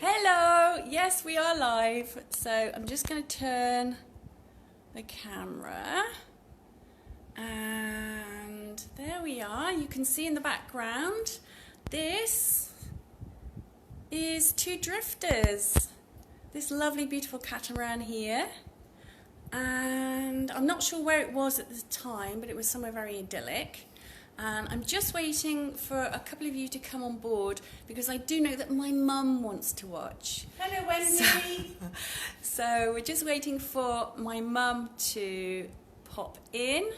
Hello, yes, we are live. So I'm just going to turn the camera. And there we are. You can see in the background, this is two drifters. This lovely, beautiful catamaran here. And I'm not sure where it was at the time, but it was somewhere very idyllic. And I'm just waiting for a couple of you to come on board because I do know that my mum wants to watch. Hello, Wendy. So we're just waiting for my mum to pop in.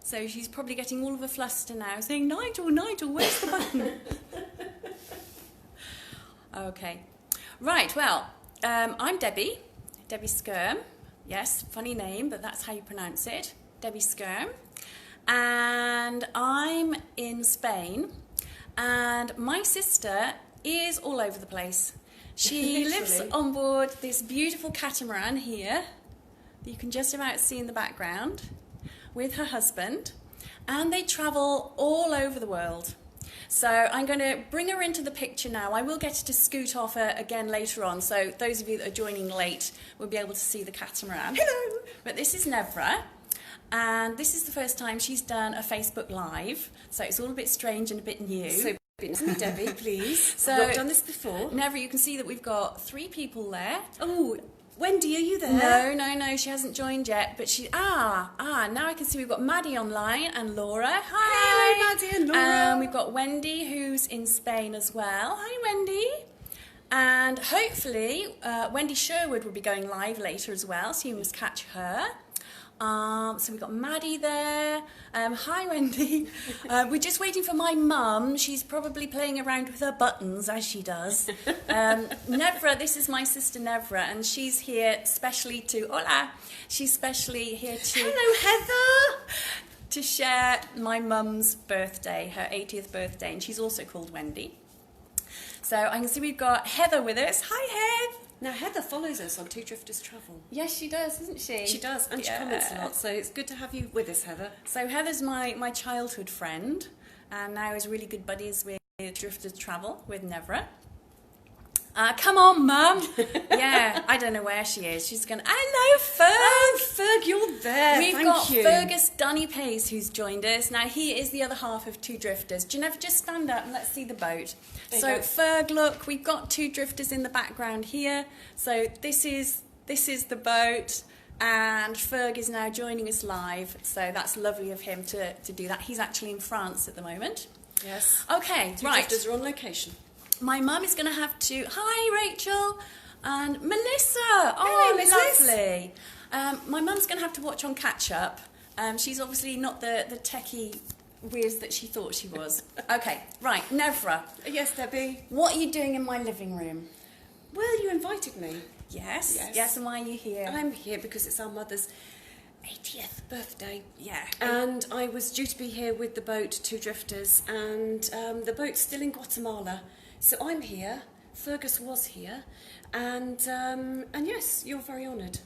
So she's probably getting all of a fluster now, saying, Nigel, where's the button? Okay. Right, well, I'm Debbie Skyrme. Yes, funny name, but that's how you pronounce it. Debbie Skyrme. And I'm in Spain, and my sister is all over the place. She lives on board this beautiful catamaran here that you can just about see in the background with her husband, and they travel all over the world. So I'm going to bring her into the picture now. I will get her to scoot off again later on, so those of you that are joining late will be able to see the catamaran. Hello! But this is Jenevora. And this is the first time she's done a Facebook Live, so it's all a bit strange and a bit new. So, Debbie, please. So, I've not done this before. Jenevora, you can see that we've got 3 people there. Oh, Wendy, are you there? No, she hasn't joined yet, but she... now I can see we've got Maddie online and Laura. Hi! Hello, Maddie and Laura. We've got Wendy, who's in Spain as well. Hi, Wendy. And hopefully, Wendy Sherwood will be going live later as well, so you must catch her. So we've got Maddie there. Hi, Wendy. We're just waiting for my mum. She's probably playing around with her buttons, as she does. Jenevora, this is my sister Jenevora, and she's here specially to... Hola! She's specially here to... Hello, Heather! To share my mum's birthday, her 80th birthday, and she's also called Wendy. So I can see we've got Heather with us. Hi, Heath! Now, Heather follows us on Two Drifters Travel. Yes, she does, doesn't she? She does, and she comments a lot, so it's good to have you with us, Heather. So Heather's my childhood friend, and now is really good buddies with Drifters Travel with Jenevora. Come on, Mum. Yeah, I don't know where she is. She's going, hello, Ferg. Oh, Ferg, you're there. We've Thank got you. Fergus Dunny Pace who's joined us. Now, he is the other half of Two Drifters. Jenevora, just stand up and let's see the boat. So, Ferg, look, we've got 2 drifters in the background here. So, this is the boat. And Ferg is now joining us live. So, that's lovely of him to do that. He's actually in France at the moment. Yes. Okay, Two right. Drifters are on location. My mum is going to have to... Hi, Rachel. And Melissa. Hello, Mrs. Lovely. My mum's going to have to watch on catch-up. She's obviously not the techie whiz that she thought she was. Okay, right, Jenevora. Yes, Debbie? What are you doing in my living room? Well, you invited me. Yes, and why are you here? I'm here because it's our mother's 80th birthday. Yeah. And I was due to be here with the boat, Two Drifters, and the boat's still in Guatemala. So I'm here, Fergus was here, and yes, you're very honoured.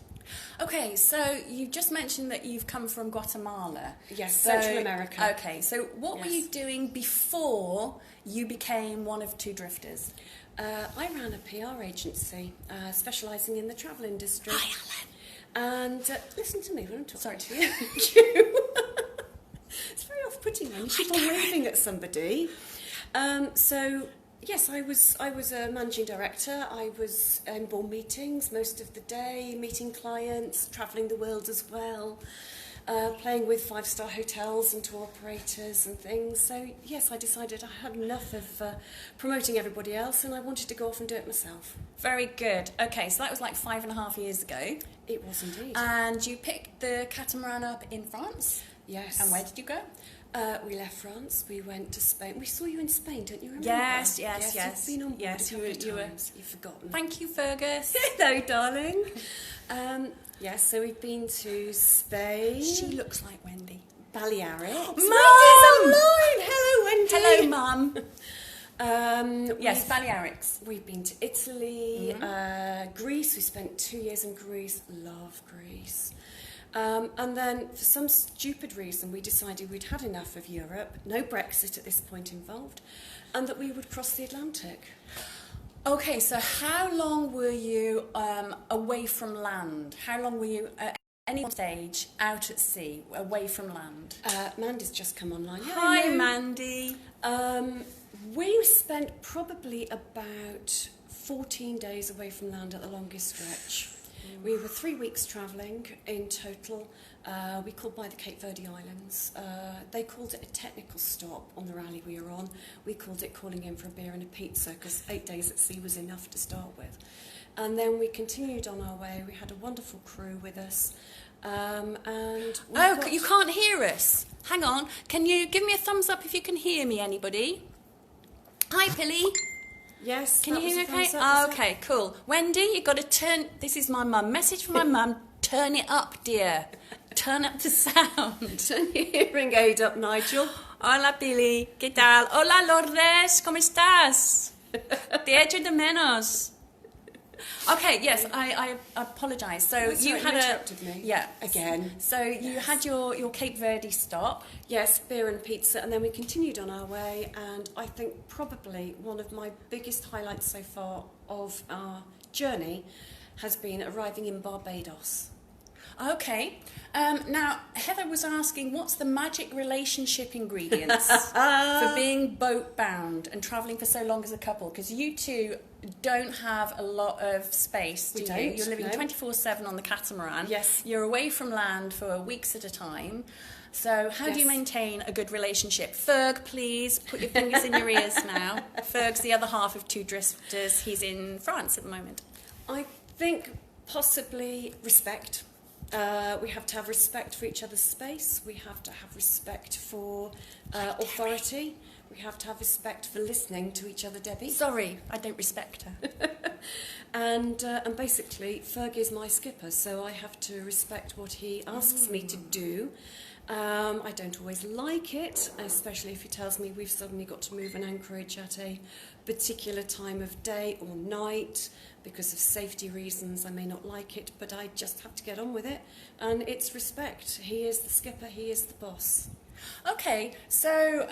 Okay, so you just mentioned that you've come from Guatemala. Yes, so, Central America. Okay, so what were you doing before you became one of Two Drifters? I ran a PR agency, specialising in the travel industry. Hi, Alan. And listen to me when I'm talking. Sorry to you. It's very off-putting when you keep on waving at somebody. So... Yes, I was a managing director. I was in board meetings most of the day, meeting clients, travelling the world as well, playing with 5-star hotels and tour operators and things. So, yes, I decided I had enough of promoting everybody else and I wanted to go off and do it myself. Very good. Okay, so that was like 5.5 years ago. It was indeed. And you picked the catamaran up in France? Yes. And where did you go? We left France, we went to Spain. We saw you in Spain, don't you remember? Yes. You've been on board a couple of times. You've forgotten. Thank you, Fergus. Hello, darling. Yes, so we've been to Spain. She looks like Wendy. Balearics. Mum! Hello, Wendy. Hello, Mum. Yes, Balearics. We've been to Italy, Greece. We spent 2 years in Greece. Love Greece. And then, for some stupid reason, we decided we'd had enough of Europe, no Brexit at this point involved, and that we would cross the Atlantic. Okay, so how long were you away from land? How long were you at any stage out at sea, away from land? Mandy's just come online. Yeah, Hi, Mandy. We spent probably about 14 days away from land at the longest stretch. We were 3 weeks travelling in total. We called by the Cape Verde Islands. They called it a technical stop on the rally we were on. We called it calling in for a beer and a pizza because 8 days at sea was enough to start with. And then we continued on our way. We had a wonderful crew with us. You can't hear us. Hang on. Can you give me a thumbs up if you can hear me, anybody? Hi, Pilly. Yes. Can you hear me okay? Oh, okay, cool. Wendy, you've got to turn... This is my mum. Message from my mum. Turn it up, dear. Turn up the sound. Turn your hearing aid up, Nigel. Hola, Billy. ¿Qué tal? Hola, Lourdes. ¿Cómo estás? Te echo de menos. Okay, yes, I apologise. So That's you right, had interrupted me. Yeah. Again. So you had your Cape Verde stop. Yes, beer and pizza, and then we continued on our way, and I think probably one of my biggest highlights so far of our journey has been arriving in Barbados. Okay. Now, Heather was asking, what's the magic relationship ingredients for being boat-bound and travelling for so long as a couple? Because you two don't have a lot of space, do you? You're living 24/7 on the catamaran. Yes. You're away from land for weeks at a time. So how do you maintain a good relationship? Ferg, please, put your fingers in your ears now. Ferg's the other half of Two Drifters. He's in France at the moment. I think possibly respect. We have to have respect for each other's space. We have to have respect for authority. We have to have respect for listening to each other, Debbie. Sorry, I don't respect her. And basically, Ferg is my skipper, so I have to respect what he asks me to do. I don't always like it, especially if he tells me we've suddenly got to move an anchorage at a particular time of day or night. Because of safety reasons, I may not like it, but I just have to get on with it. And it's respect. He is the skipper, he is the boss. Okay, so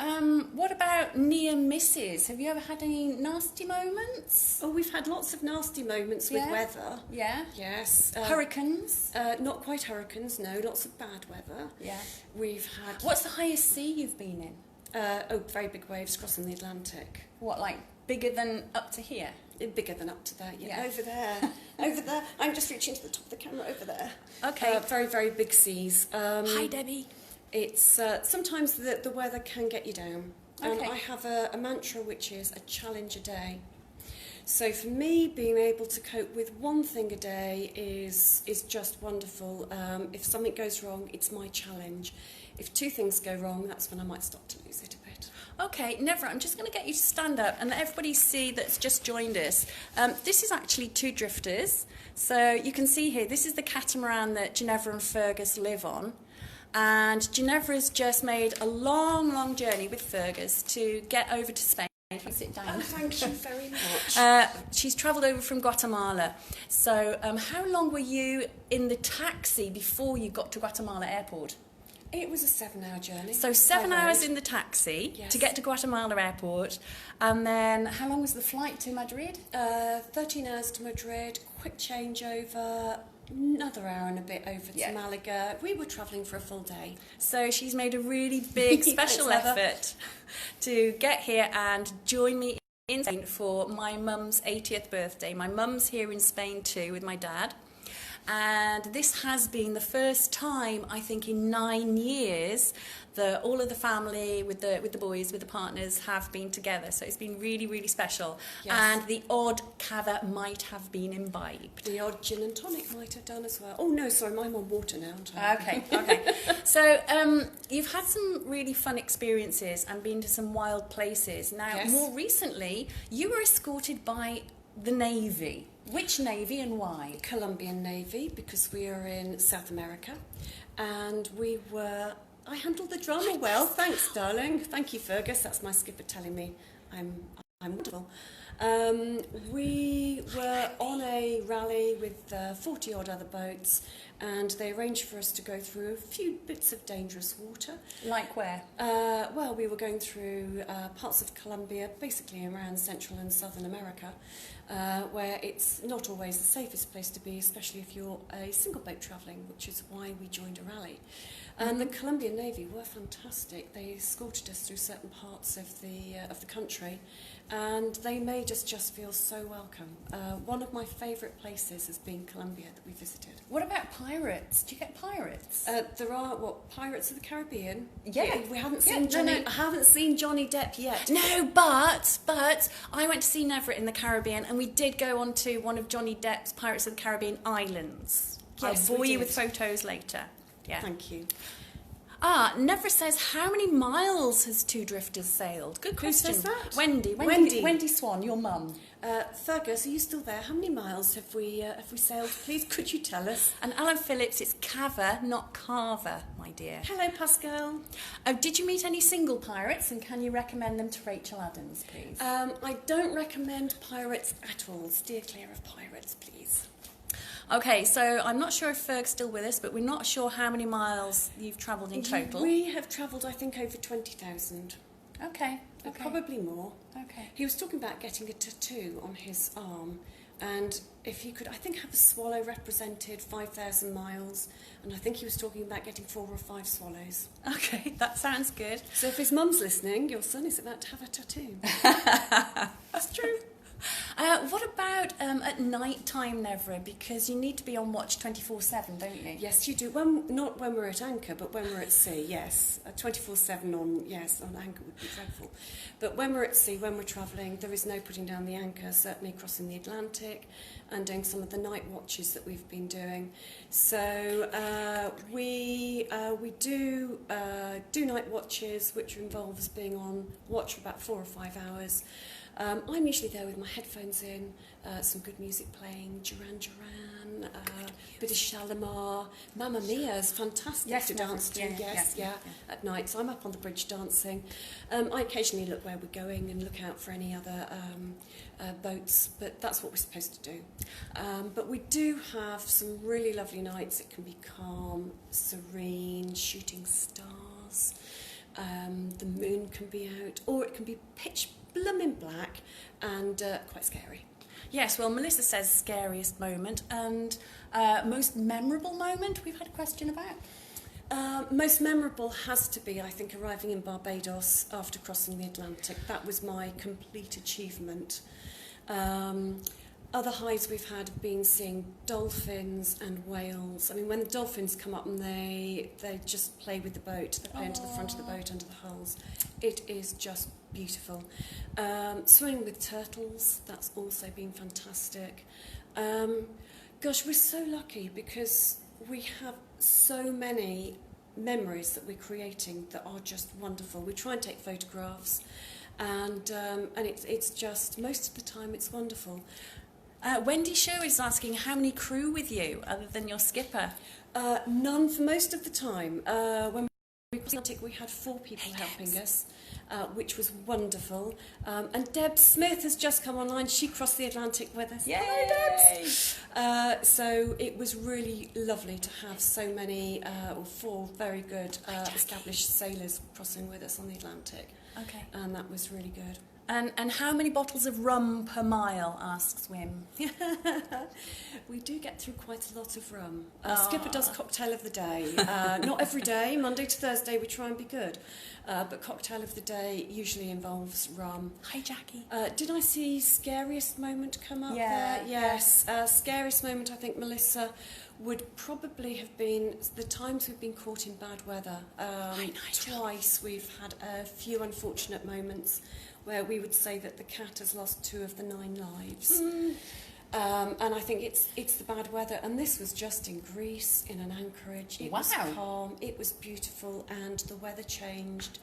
what about near misses? Have you ever had any nasty moments? Oh, we've had lots of nasty moments with weather. Yeah? Yes. Hurricanes? Not quite hurricanes, no. Lots of bad weather. Yeah. We've had... What's the highest sea you've been in? Very big waves crossing the Atlantic. What, like bigger than up to here? Bigger than up to there, yeah. Over there. Over there. I'm just reaching to the top of the camera over there. Okay. Very, very big seas. Hi, Debbie. It's sometimes the weather can get you down. And Okay. I have a mantra which is a challenge a day. So for me, being able to cope with one thing a day is just wonderful. If something goes wrong, it's my challenge. If two things go wrong, that's when I might start to lose it a bit. Okay, Nevra, I'm just going to get you to stand up and let everybody see that's just joined us. This is actually Two Drifters. So you can see here, this is the catamaran that Jenevora and Fergus live on. And Genevra's just made a long, long journey with Fergus to get over to Spain. Sit down. Oh, thank you very much. She's travelled over from Guatemala. So how long were you in the taxi before you got to Guatemala airport? It was a 7-hour journey. So 7 hours in the taxi to get to Guatemala airport. And then how long was the flight to Madrid? 13 hours to Madrid, quick changeover, another hour and a bit over to Malaga. We were travelling for a full day. So she's made a really big special effort to get here and join me in Spain for my mum's 80th birthday. My mum's here in Spain too with my dad. And this has been the first time, I think, in 9 years that all of the family with the boys, with the partners, have been together. So it's been really, really special. Yes. And the odd cava might have been imbibed. The odd gin and tonic might have done as well. Oh, no, sorry, I'm on water now, aren't I? Okay. So you've had some really fun experiences and been to some wild places. Now, more recently, you were escorted by the Navy. Which Navy and why? Colombian Navy, because we are in South America. And I handled the drama well. Thanks, darling. Thank you, Fergus. That's my skipper telling me I'm wonderful. We were on a rally with 40 odd other boats, and they arranged for us to go through a few bits of dangerous water. Like where? Well, we were going through parts of Colombia, basically around Central and Southern America, where it's not always the safest place to be, especially if you're a single boat travelling, which is why we joined a rally. And the Colombian Navy were fantastic. They escorted us through certain parts of the country, and they made us just feel so welcome. One of my favourite places has been Colombia that we visited. What about pirates? Do you get pirates? There are Pirates of the Caribbean. Yeah, we haven't seen Johnny. No. I haven't seen Johnny Depp yet. No, but I went to see Ginevra in the Caribbean, and we did go on to one of Johnny Depp's Pirates of the Caribbean islands. Yes, I'll bore we you did. with photos later. Yeah. Thank you. Ginevra says, how many miles has Two Drifters sailed? Good Who question. says that? Wendy Swann, your mum. Fergus, are you still there? How many miles have we sailed? Please, could you tell us? And Alan Phillips, it's Cava, not Carver, my dear. Hello, Pascal. Did you meet any single pirates, and can you recommend them to Rachel Adams, please? I don't recommend pirates at all. Steer clear of pirates, please. Okay, so I'm not sure if Ferg's still with us, but we're not sure how many miles you've travelled in total. We have travelled, I think, over 20,000. Okay. Probably more. Okay. He was talking about getting a tattoo on his arm, and if he could, I think, have a swallow represented 5,000 miles, and I think he was talking about getting 4 or 5 swallows. Okay, that sounds good. So if his mum's listening, your son is about to have a tattoo. That's true. What about at night time, Ginevra? Because you need to be on watch 24/7, don't you? Yes, you do. Not when we're at anchor, but when we're at sea, yes. 24/7 on anchor would be dreadful. But when we're at sea, when we're travelling, there is no putting down the anchor, certainly crossing the Atlantic and doing some of the night watches that we've been doing. So we do night watches, which involves being on watch for about 4 or 5 hours. I'm usually there with my headphones in, some good music playing, Duran Duran, bit of Shalimar. Mamma Mia is fantastic to dance to, yeah, at night. So I'm up on the bridge dancing. I occasionally look where we're going and look out for any other boats, but that's what we're supposed to do. But we do have some really lovely nights. It can be calm, serene, shooting stars. The moon can be out, or it can be pitch blooming black and quite scary. Yes, well, Melissa says scariest moment, and most memorable moment we've had a question about. Most memorable has to be, I think, arriving in Barbados after crossing the Atlantic. That was my complete achievement. Other highs we've had have been seeing dolphins and whales. I mean, when the dolphins come up and they just play with the boat, they play into the front of the boat, under the hulls. It is just beautiful. Swimming with turtles, that's also been fantastic. Gosh, we're so lucky because we have so many memories that we're creating that are just wonderful. We try and take photographs, and it's just, most of the time it's wonderful. Wendy Show is asking how many crew with you other than your skipper? None for most of the time. When we crossed the Atlantic, we had 4 people helping us, which was wonderful. And Deb Smith has just come online. She crossed the Atlantic with us. Yay! Hello, Debs! So it was really lovely to have so many, 4 very good established sailors crossing with us on the Atlantic. Okay. And that was really good. And how many bottles of rum per mile, asks Wim. We do get through quite a lot of rum. Skipper does cocktail of the day. Not every day, Monday to Thursday we try and be good. But cocktail of the day usually involves rum. Hi, Jackie. Did I see Scariest moment come up Yeah, there? Yes. Scariest moment, I think, Melissa, would probably have been the times we've been caught in bad weather. Twice we've had a few unfortunate moments where we would say that the cat has lost 2 of the 9 lives. And I think it's the bad weather. And this was just in Greece, in an anchorage. It was calm, it was beautiful, and the weather changed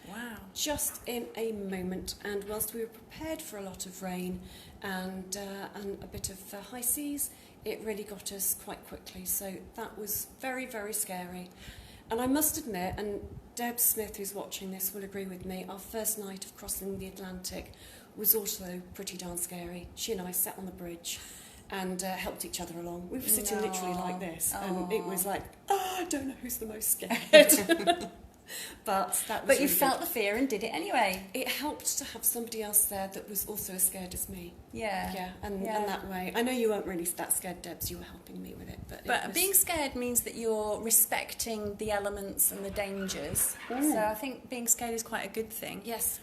just in a moment. And whilst we were prepared for a lot of rain and a bit of high seas, it really got us quite quickly. So that was very, very scary. And I must admit, and Deb Smith, who's watching this, will agree with me. Our first night of crossing the Atlantic was also pretty darn scary. She and I sat on the bridge and helped each other along. We were sitting literally like this, and it was like, I don't know who's the most scared. But that was But you really felt good. the fear and did it anyway. It helped to have somebody else there that was also as scared as me. Yeah. Yeah, and that way. I know you weren't really that scared, Debs. You were helping me with it. But being scared means that you're respecting the elements and the dangers. So I think being scared is quite a good thing. Yes.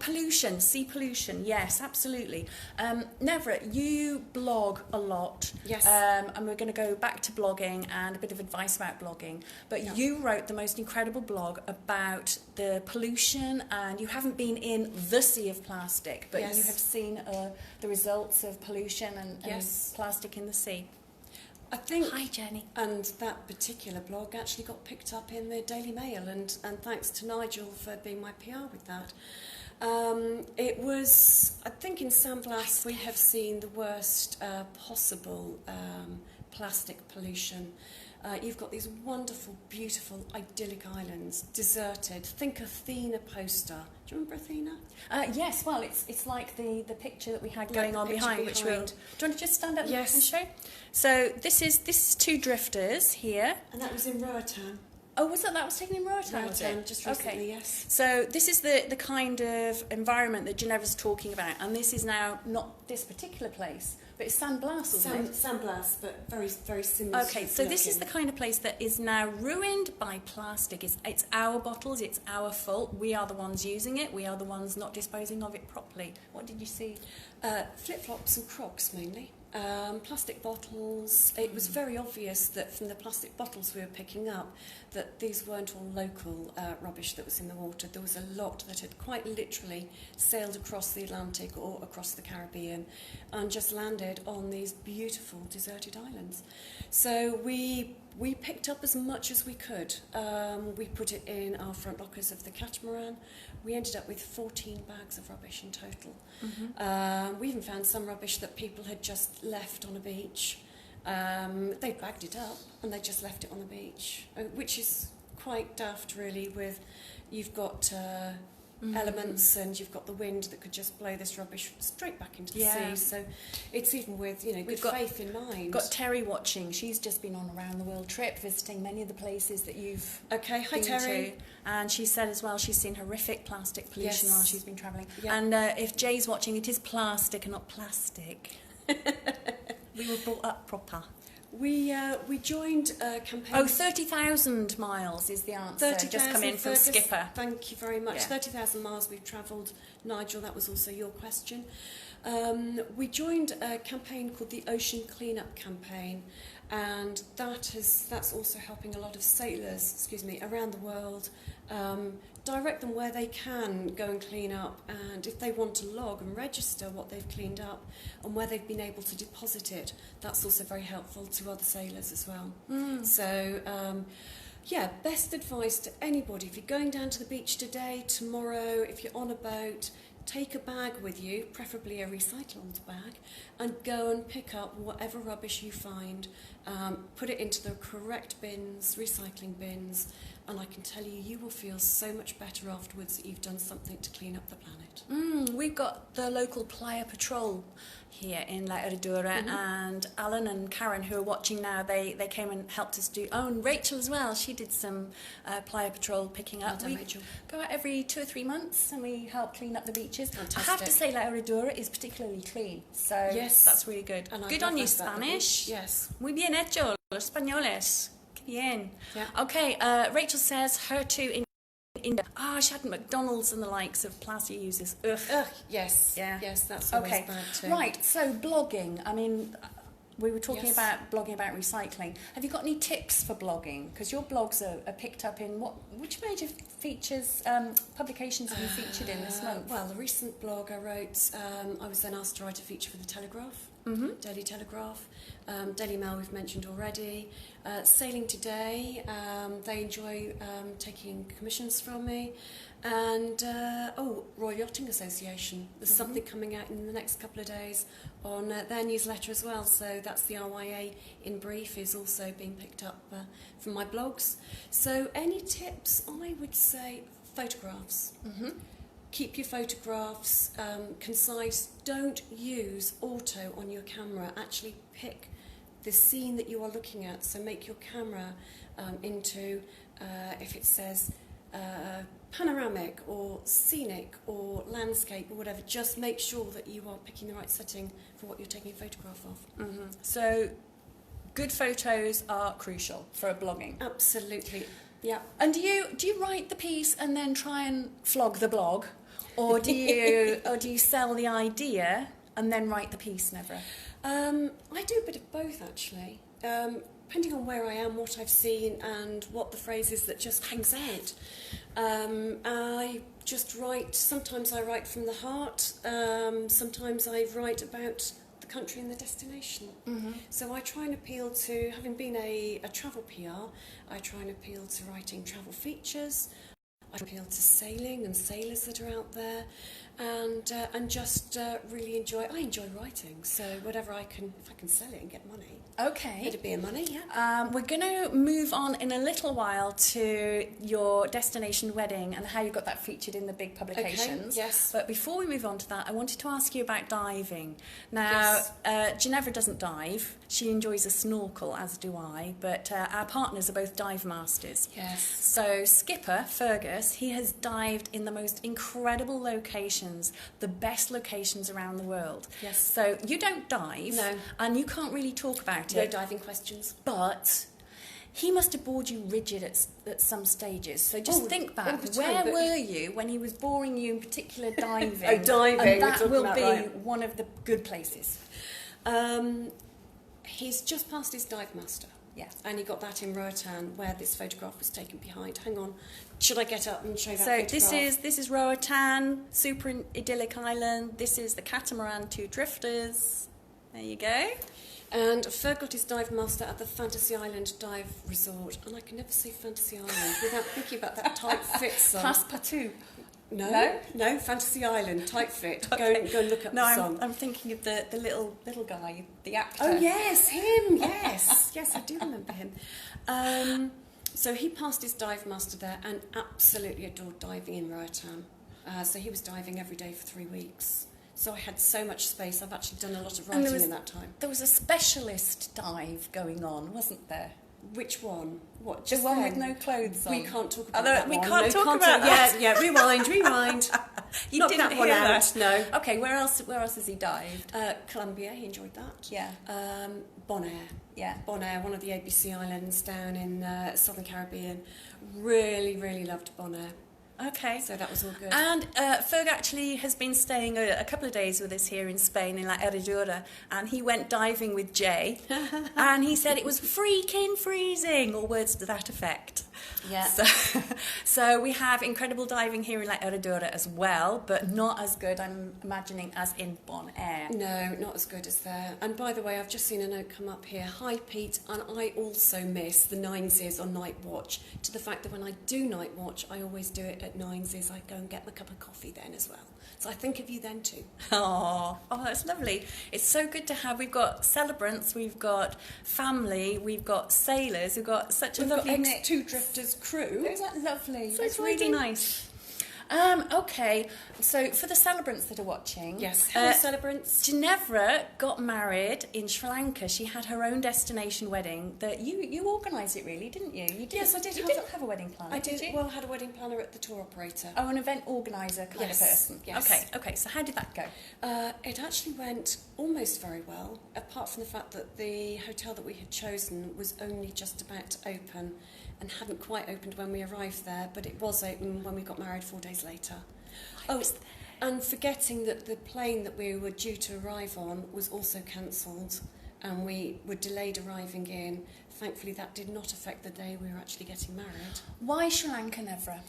Pollution, sea pollution, yes, absolutely. Nevra, you blog a lot. Yes. And we're going to go back to blogging and a bit of advice about blogging. But you wrote the most incredible blog about the pollution, and you haven't been in the sea of plastic, but you have seen the results of pollution and plastic in the sea. I think. Hi, Jenny. And that particular blog actually got picked up in the Daily Mail, and thanks to Nigel for being my PR with that. It was, I think in San Blas we have seen the worst possible plastic pollution. You've got these wonderful, beautiful, idyllic islands, deserted. Think Athena poster. Do you remember Athena? Yes, well, it's like the picture that we had going on behind, which we... Do you want to just stand up and show? So this is two drifters here. And that was in Roatan. Oh, was that was taken in Roatan, was it? Just recently, yes. So this is the kind of environment that Genevora's talking about, and this is now not this particular place, but it's San Blas, wasn't it? San Blas, but very, very similar. Okay, so this is the kind of place that is now ruined by plastic. It's our bottles, it's our fault. We are the ones using it. We are the ones not disposing of it properly. What did you see? Flip-flops and Crocs, mainly. Plastic bottles. It was very obvious that from the plastic bottles we were picking up that these weren't all local rubbish that was in the water. There was a lot that had quite literally sailed across the Atlantic or across the Caribbean and just landed on these beautiful deserted islands. So we picked up as much as we could. We put it in our front lockers of the catamaran. We ended up with 14 bags of rubbish in total. Mm-hmm. We even found some rubbish that people had just left on a beach. They bagged it up and they just left it on the beach, which is quite daft, really, with you've got elements and you've got the wind that could just blow this rubbish straight back into the sea. So it's even with good faith in mind. Got Terry watching. She's just been on a round the world trip visiting many of the places that you've hi been Terry. to. And she said as well she's seen horrific plastic pollution while she's been travelling. Yeah. And if Jay's watching, it is plastic and not plastic. We were brought up proper. We joined a campaign. Oh, 30,000 miles is the answer. Just come in from Skipper. Thank you very much. Yeah. 30,000 miles we've travelled. Nigel, that was also your question. We joined a campaign called the Ocean Cleanup Campaign, and that's also helping a lot of sailors, around the world, direct them where they can go and clean up, and if they want to log and register what they've cleaned up and where they've been able to deposit it, that's also very helpful to other sailors as well. So best advice to anybody: if you're going down to the beach today, tomorrow, if you're on a boat, take a bag with you, preferably a recycled bag, and go and pick up whatever rubbish you find, put it into the correct bins, recycling bins, and I can tell you, you will feel so much better afterwards that you've done something to clean up the planet. We've got the local Playa Patrol here in La Herradura, and Alan and Karen, who are watching now, they came and helped us do. Oh, and Rachel as well. She did some Playa Patrol picking up. Well done, Rachel. Go out every 2 or 3 months, and we help clean up the beaches. Fantastic. I have to say, La Herradura is particularly clean, so that's really good. And good on you, Spanish. Yes. Muy bien hecho, los españoles. Qué bien. Yeah. Okay, Rachel says her too in India. She had McDonald's and the likes of plastic users. Ugh. Yes. Yeah. Yes, that's always bad too. Right, so blogging. I mean, we were talking Yes. about blogging about recycling. Have you got any tips for blogging? Because your blogs are picked up in which major features, publications have you featured in this month? Well, the recent blog I wrote, I was then asked to write a feature for the Telegraph. Daily Telegraph, Daily Mail we've mentioned already, Sailing Today, they enjoy taking commissions from me, And, Royal Yachting Association. There's something coming out in the next couple of days on their newsletter as well. So that's the RYA in brief is also being picked up from my blogs. So any tips? I would say photographs. Keep your photographs concise. Don't use auto on your camera. Actually pick the scene that you are looking at. So make your camera into, if it says panoramic or scenic or landscape or whatever, just make sure that you are picking the right setting for what you're taking a photograph of. So good photos are crucial for blogging. Absolutely. Yeah. And do you write the piece and then try and flog the blog, or do you sell the idea and then write the piece, Jenevora? I do a bit of both actually. Depending on where I am, what I've seen, and what the phrase is that just comes out. I just write. Sometimes I write from the heart. Sometimes I write about the country and the destination. So I try and appeal to, having been a travel PR, I try and appeal to writing travel features. I appeal to sailing and sailors that are out there, and just really enjoy. I enjoy writing, so whatever I can, if I can sell it and get money. Okay. It'd be a money, yeah. We're going to move on in a little while to your destination wedding and how you got that featured in the big publications. Okay, yes. But before we move on to that, I wanted to ask you about diving. Now, Jenevora doesn't dive. She enjoys a snorkel, as do I, but our partners are both dive masters. Yes. So skipper, Fergus, he has dived in the most incredible locations, the best locations around the world. Yes. So you don't dive, No. and you can't really talk about No it. diving questions. But he must have bored you rigid at some stages. So just think back, all the time, where but were you when he was boring you in particular diving? Oh, diving, And we're that talking will about, be right. one of the good places. He's just passed his dive master. Yeah. And he got that in Roatan, where this photograph was taken behind. Hang on, should I get up and show that So photograph? this is Roatan, super idyllic island. This is the catamaran, 2 drifters. There you go. And Ferg got his dive master at the Fantasy Island Dive Resort. And I can never say Fantasy Island without thinking about that tight fit song. Passepartout. No, Fantasy Island, tight fit. Okay. Go and look up the song. I'm thinking of the little guy, the actor. Oh yes, him. Yes, I do remember him. So he passed his dive master there and absolutely adored diving in Roatan. So he was diving every day for 3 weeks. So I had so much space. I've actually done a lot of writing in that time. There was a specialist dive going on, wasn't there? Which one? What? The one with no clothes on. We can't talk about that we one. can't No, talk about that. Yeah, rewind. You Knock didn't that one hear out. that. No. Okay, where else has he dived? Colombia, he enjoyed that. Yeah. Bonaire. Yeah. Bonaire, one of the ABC islands down in southern Caribbean. Really, really loved Bonaire. Okay. So that was all good. And Ferg actually has been staying a couple of days with us here in Spain, in La Herradura, and he went diving with Jay, and he said it was freaking freezing, or words to that effect. Yeah. So we have incredible diving here in La Herradura as well, but not as good, I'm imagining, as in Bonaire. No, not as good as there. And by the way, I've just seen a note come up here. Hi, Pete, and I also miss the 9s on night watch, to the fact that when I do night watch, I always do it at 9s. I go and get my cup of coffee then as well. So I think of you then too. Oh, that's lovely. It's so good to have. We've got celebrants, we've got family, we've got sailors, we've got such a lovely mix. Two drifters crew. Isn't that lovely? So it's really exciting. nice. Okay, so for the celebrants that are watching... Yes, hello celebrants. Jenevora got married in Sri Lanka. She had her own destination wedding that you organised it, really, didn't you? Yes, I did. You didn't have a wedding planner, I did. you? Well, I had a wedding planner at the tour operator. Oh, an event organiser kind of person. Yes. Okay, so how did that go? It actually went almost very well, apart from the fact that the hotel that we had chosen was only just about to open and hadn't quite opened when we arrived there, but it was open when we got married 4 days later. And forgetting that the plane that we were due to arrive on was also cancelled, and we were delayed arriving in. Thankfully, that did not affect the day we were actually getting married. Why Sri Lanka, Jenevora?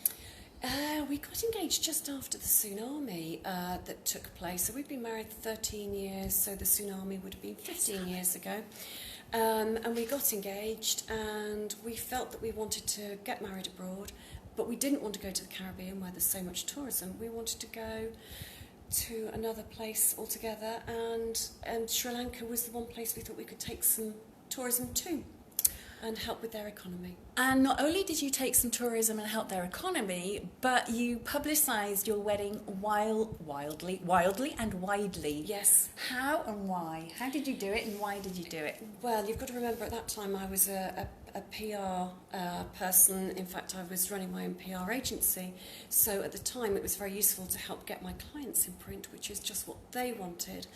We got engaged just after the tsunami that took place. So we'd been married 13 years, so the tsunami would have been 15 years ago. And we got engaged, and we felt that we wanted to get married abroad, But we didn't want to go to the Caribbean where there's so much tourism. We wanted to go to another place altogether, and Sri Lanka was the one place we thought we could take some tourism to and help with their economy. And not only did you take some tourism and help their economy, but you publicised your wedding wildly and widely. Yes. How and why? How did you do it, and why did you do it? Well, you've got to remember at that time I was a PR person. In fact, I was running my own PR agency. So at the time it was very useful to help get my clients in print, which is just what they wanted.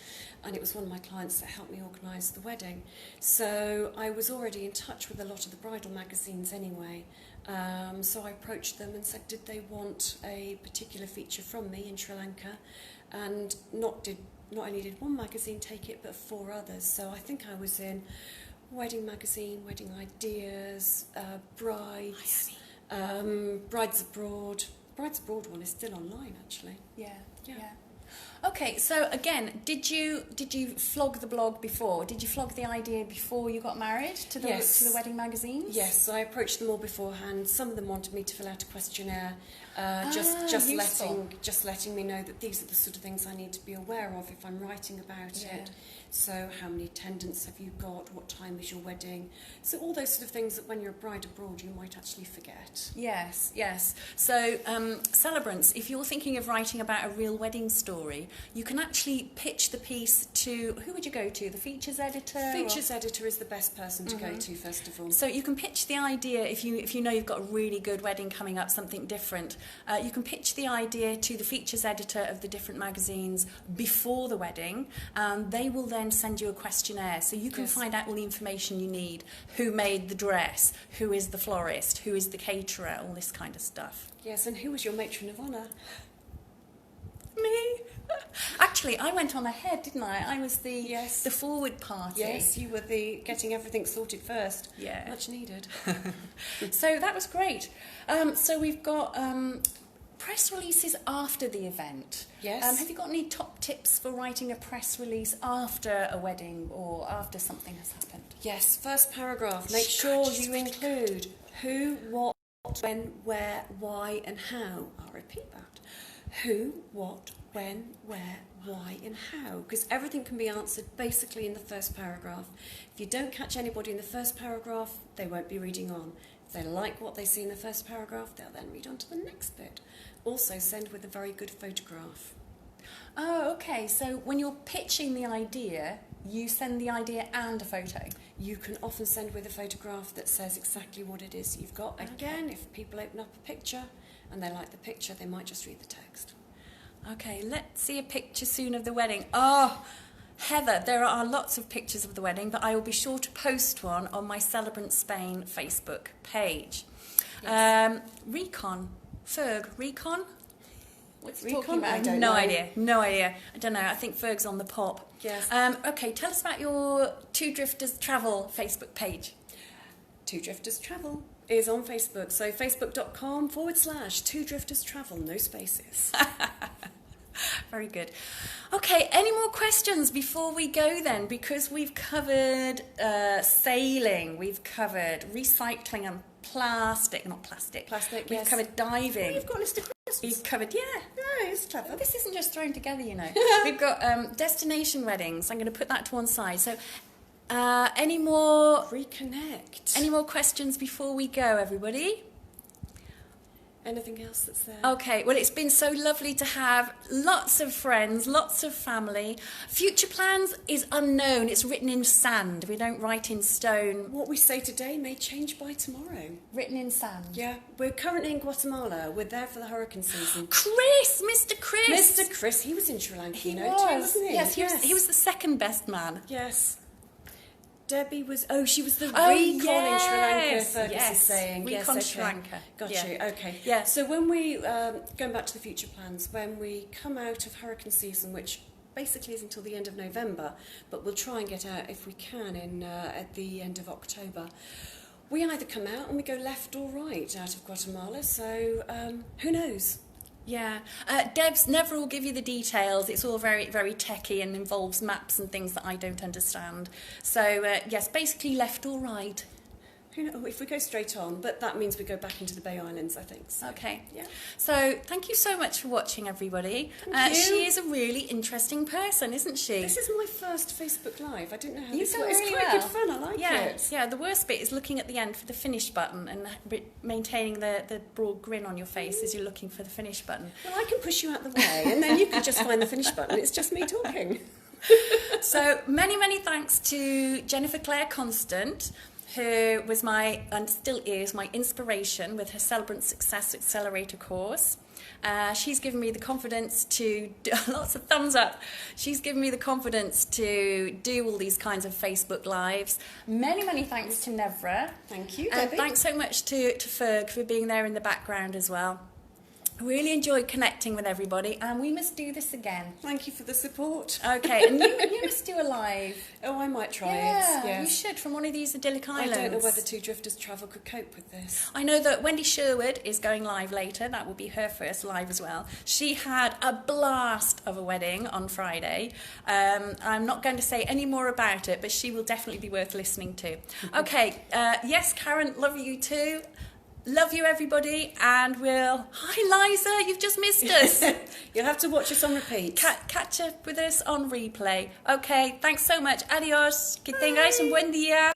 And it was one of my clients that helped me organise the wedding. So I was already in touch with a lot of the bridal magazines anyway. So I approached them and said, did they want a particular feature from me in Sri Lanka? And not only did one magazine take it, but 4 others. So I think I was in Wedding Magazine, Wedding Ideas, Brides, Brides Abroad. Brides Abroad one is still online, actually. Yeah. Okay, so again, did you flog the blog before? Did you flog the idea before you got married to the to the wedding magazines? Yes, I approached them all beforehand. Some of them wanted me to fill out a questionnaire, just letting me know that these are the sort of things I need to be aware of if I'm writing about it. So how many attendants have you got? What time is your wedding? So all those sort of things that when you're a bride abroad you might actually forget. Yes. So celebrants, if you're thinking of writing about a real wedding story, you can actually pitch the piece to, who would you go to? The features editor? Features editor is the best person to go to, first of all. So you can pitch the idea, if you know you've got a really good wedding coming up, something different, you can pitch the idea to the features editor of the different magazines before the wedding, and they will then send you a questionnaire, so you can find out all the information you need. Who made the dress? Who is the florist? Who is the caterer? All this kind of stuff. Yes, and who was your matron of honour? Me. Actually, I went on ahead, didn't I? I was the forward party. Yes, you were the getting everything sorted first. Yeah. Much needed. So that was great. So we've got press releases after the event. Yes. Have you got any top tips for writing a press release after a wedding or after something has happened? Yes, first paragraph. Make sure you include who, what, when, where, why and how. I'll repeat that. Who, what, when, where, why and how. Because everything can be answered basically in the first paragraph. If you don't catch anybody in the first paragraph, they won't be reading on. If they like what they see in the first paragraph, they'll then read on to the next bit. Also send with a very good photograph. Oh, okay. So when you're pitching the idea, you send the idea and a photo. You can often send with a photograph that says exactly what it is you've got. Again, if people open up a picture and they like the picture, they might just read the text. Okay, let's see a picture soon of the wedding. Oh, Heather, there are lots of pictures of the wedding, but I will be sure to post one on my Celebrant Spain Facebook page. Yes. Recon. What's he talking about? I don't know. No idea. I don't know. I think Ferg's on the pop. Yes. Okay, tell us about your Two Drifters Travel Facebook page. Two Drifters Travel is on Facebook. So facebook.com/Two Drifters Travel, no spaces. Very good. Okay, any more questions before we go then? Because we've covered sailing, we've covered recycling and plastic, we've covered diving. Oh, you've got a list of questions. We've covered, it's clever. This isn't just thrown together, you know. We've got destination weddings. I'm going to put that to one side. So any more... Reconnect. Any more questions before we go, everybody? Anything else that's there? Okay, well, it's been so lovely to have lots of friends, lots of family. Future plans is unknown. It's written in sand. We don't write in stone. What we say today may change by tomorrow. Written in sand. Yeah, we're currently in Guatemala. We're there for the hurricane season. Mr. Chris! Mr. Chris, he was in Sri Lanka, He too, was. wasn't he? Yes, he was the second best man. Yes. Debbie was... Oh, she was the recon in Sri Lanka, Fergus is saying. Recon Sri Lanka. Got you, okay. Yeah. So when we, going back to the future plans, when we come out of hurricane season, which basically is until the end of November, but we'll try and get out if we can at the end of October, we either come out and we go left or right out of Guatemala, so who knows? Yeah, Debs never will give you the details. It's all very, very techy and involves maps and things that I don't understand. So, yes, basically left or right. Who knows, if we go straight on, but that means we go back into the Bay Islands, I think. So, Okay. yeah. So thank you so much for watching, everybody. Thank you. She is a really interesting person, isn't she? This is my first Facebook Live. I didn't know how You've this done works. really It's quite well. good fun. I like it. Yeah, the worst bit is looking at the end for the finish button and maintaining the broad grin on your face as you're looking for the finish button. Well, I can push you out the way, and then you can just find the finish button. It's just me talking. So many thanks to Jennifer Claire Constant, who was and still is my inspiration with her Celebrant Success Accelerator course. She's given me the confidence to do lots of thumbs up. She's given me the confidence to do all these kinds of Facebook Lives. Many thanks to Nevra. Thank you, And Debbie. thanks so much to Ferg for being there in the background as well. I really enjoyed connecting with everybody, and we must do this again. Thank you for the support. Okay, and you must do a live. Oh, I might try Yeah, it. Yes. you should, from one of these idyllic islands. I don't know whether Two Drifters Travel could cope with this. I know that Wendy Sherwood is going live later. That will be her first live as well. She had a blast of a wedding on Friday. I'm not going to say any more about it, but she will definitely be worth listening to. Okay, yes, Karen, love you too. Love you, everybody, and hi, Liza, you've just missed us. You'll have to watch us on repeat. Catch up with us on replay. Okay, thanks so much. Adios. Que tengáis un buen día.